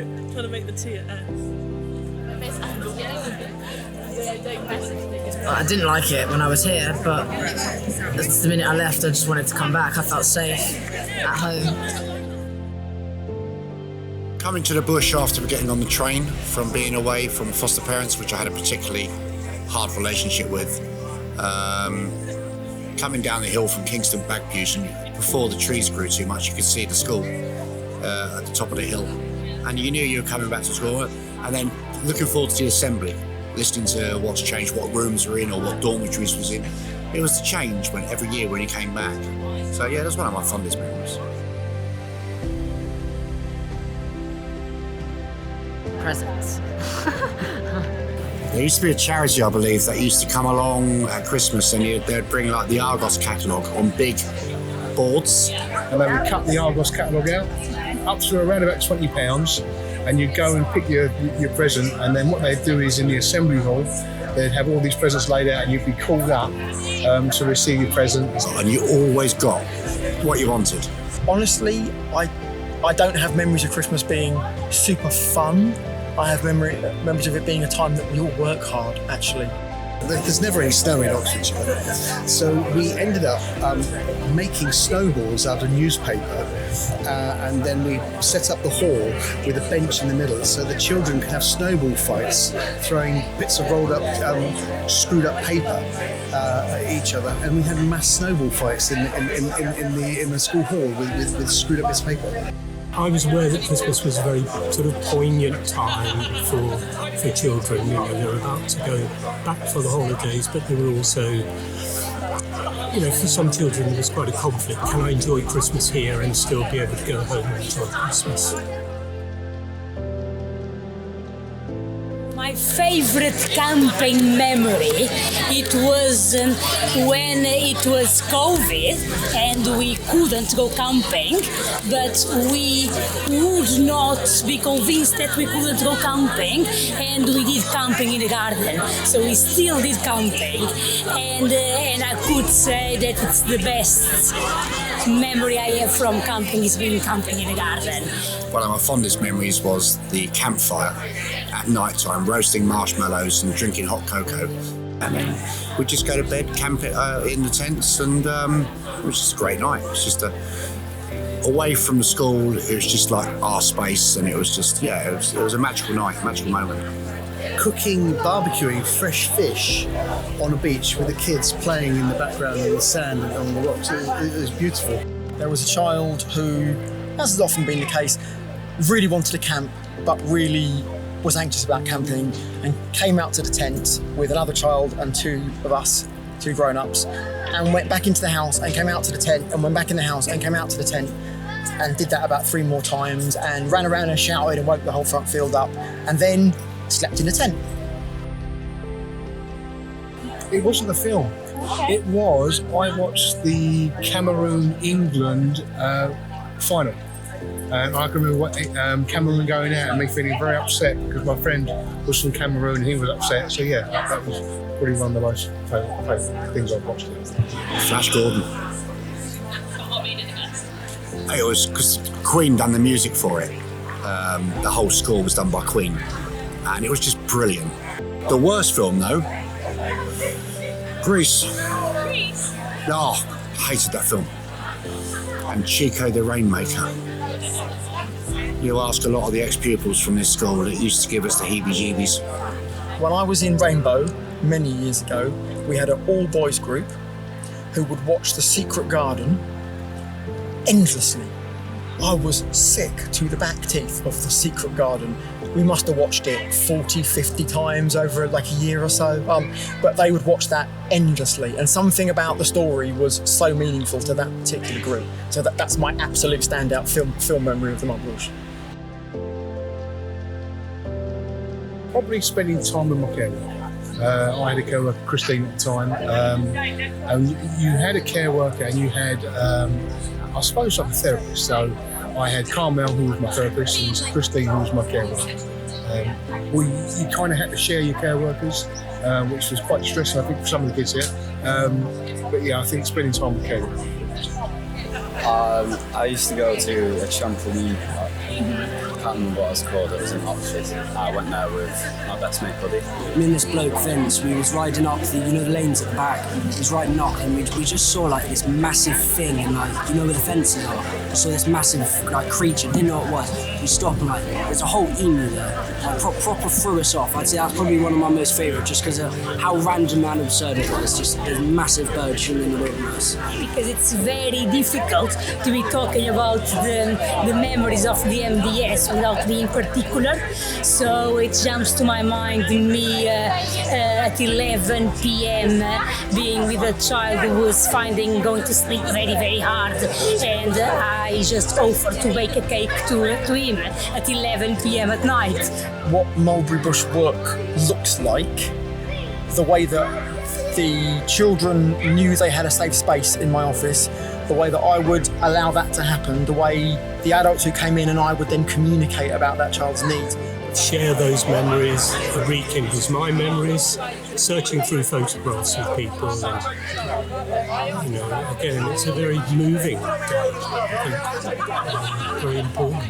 trying to make the T at S. I didn't like it when I was here, but the minute I left, I just wanted to come back. I felt safe at home. Coming to the bush after getting on the train from being away from foster parents, which I had a particularly hard relationship with. Coming down the hill from Kingston Bagpues, and before the trees grew too much, you could see the school at the top of the hill. And you knew you were coming back to school. And then looking forward to the assembly, listening to what's changed, what rooms were in or what dormitories was in. It was the change every year when he came back. So yeah, that's one of my fondest memories. Presents. There used to be a charity, I believe, that used to come along at Christmas, and they'd bring like the Argos catalogue on big boards. And they would cut the Argos catalogue out, up to around about £20, and you'd go and pick your present, and then what they'd do is in the assembly hall, they'd have all these presents laid out and you'd be called up to receive your present. And you always got what you wanted. Honestly, I don't have memories of Christmas being super fun. I have memories of it being a time that we all work hard, actually. There's never any snow in Oxfordshire, so we ended up making snowballs out of newspaper, and then we set up the hall with a bench in the middle so the children could have snowball fights, throwing bits of rolled up, screwed up paper at each other, and we had mass snowball fights in the school hall with screwed up bits of paper. I was aware that Christmas was a very sort of poignant time for children. You know, they were about to go back for the holidays, but they were also, you know, for some children there was quite a conflict. Can I enjoy Christmas here and still be able to go home and enjoy Christmas? My favorite camping memory, it was when it was COVID and we couldn't go camping, but we would not be convinced that we couldn't go camping, and we did camping in the garden. So we still did camping, and I could say that it's the best memory I have from camping is being camping in the garden. One of my fondest memories was the campfire at night time, roasting marshmallows and drinking hot cocoa. And then we'd just go to bed, camp it in the tents, and it was just a great night. It was just away from the school, it was just like our space, and it was just, yeah, it was a magical night, a magical moment. Cooking, barbecuing fresh fish on a beach with the kids playing in the background in the sand and on the rocks, it was beautiful. There was a child who, as has often been the case, really wanted to camp, but really was anxious about camping, and came out to the tent with another child and two of us, two grown-ups, and went back into the house and came out to the tent and went back in the house and came out to the tent and did that about 3 more times and ran around and shouted and woke the whole front field up, and then slept in the tent. It wasn't a film. It was, I watched the Cameroon-England final. And I can remember Cameroon going out and me feeling very upset because my friend was from Cameroon and he was upset. So yeah, that was probably one of the most favourite things I've watched. Flash Gordon. It was because Queen done the music for it. The whole score was done by Queen, and it was just brilliant. The worst film though, Grease. Oh, hated that film. And Chico the Rainmaker. You ask a lot of the ex-pupils from this school, it used to give us the heebie-jeebies. When I was in Rainbow many years ago, we had an all-boys group who would watch The Secret Garden endlessly. I was sick to the back teeth of The Secret Garden. We must have watched it 40, 50 times over like a year or so, but they would watch that endlessly, and something about the story was so meaningful to that particular group. So that's my absolute standout film memory of the Mulberry Bush. Probably spending time with my care worker. I had a care worker, Christine, at the time, and you had a care worker and you had, I suppose, like a therapist. So I had Carmel, who was my therapist, and Christine, who was my care worker. You kind of had to share your care workers, which was quite stressful, I think, for some of the kids here. But yeah, I think spending time with care workers. I used to go to a trampoline park can't remember what I was called. It was in Oxford. I went there with my best mate buddy. Me and this bloke Vince, we was riding up the the lanes at the back. We was riding up and we just saw like this massive thing and like where the fences are. We saw this massive like creature. Didn't know what it was. We stopped and like there's a whole emu there. Like, proper threw us off. I'd say that's probably one of my most favourite, just because of how random and absurd it was. Just a massive bird chilling in the wilderness. Because it's very difficult to be talking about the memories of the MDS without being particular. So it jumps to my mind me at 11 p.m. Being with a child who was going to sleep very, very hard, and I just offered to bake a cake to him at 11 p.m. at night. What Mulberry Bush work looks like, the way that the children knew they had a safe space in my office, the way that I would allow that to happen, the way the adults who came in and I would then communicate about that child's needs. Share those memories, it rekindles my memories, searching through photographs of people, and again, it's a very moving day, I think, very important.